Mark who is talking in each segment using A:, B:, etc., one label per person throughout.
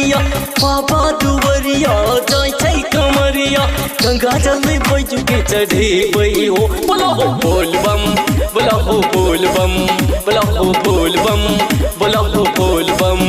A: दुवरिया बाबा दुवरिया जाय छै कमरिया गंगा जल बैजू के चढ़े बई हो बोला हो बोल बम बोला हो बोल बम बोला हो बोल बम बोला हो बोल बम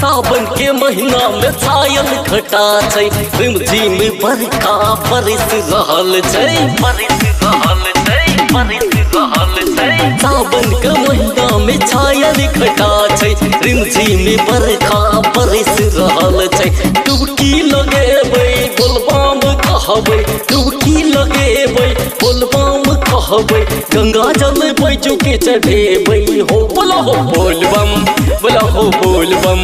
A: सावन के महीना में छायल घटा छै रिमझिम बरखा बरस रहल छै सावन के महीना में छायल घटा छै रिमझिम बरखा बरस रहल छै डुबकी लगेबै बोलबम कहबै डुबकी लगेबै बोलबम कहबै गंगा जल बैजू के चढ़ेबै हो बोला हो बोल बम बोला हो बोल बम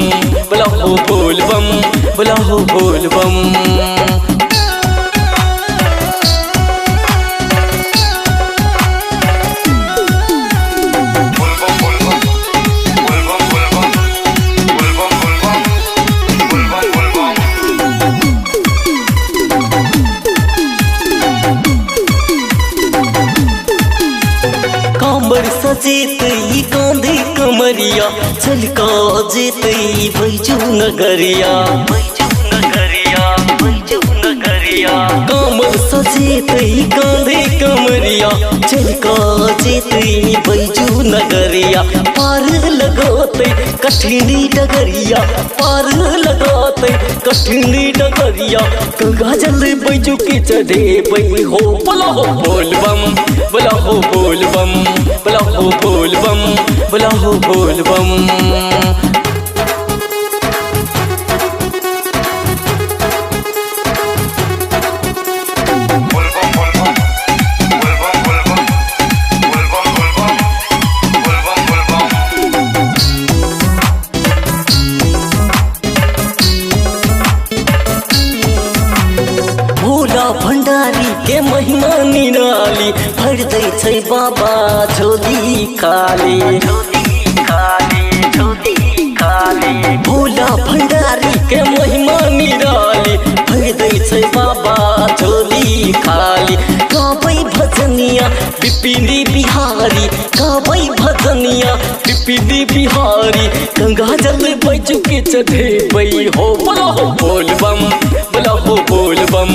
A: बोला हो बोल बम बोला हो बोल बम कांवर सजेत कांधे कमरिया चलका जेत बैजू नगरिया कांवर सजेत कांधे कमरिया चलका जेत बैजू नगरिया पार लगाते कठिनी डगरिया पार लगाते कठिनी डगरिया गंगा जल बैजू के चढ़े बई हो बोला हो बोल बम बोला हो बोल बम बोला हो बोल बम बोला हो बोल बम भोला भंडारी के महिमा निराली भर दै छै बाबा झोली खाली भोला भंडारी के महिमा निराली भर दै छै बाबा झोली खाली गाबै भजनिया बिपिनी बिहारी गाबै भजनिया बिपिनी बिहारी गंगा जल बैजू के चढ़े बई हो बोला हो बोल बम बोला हो बोल बम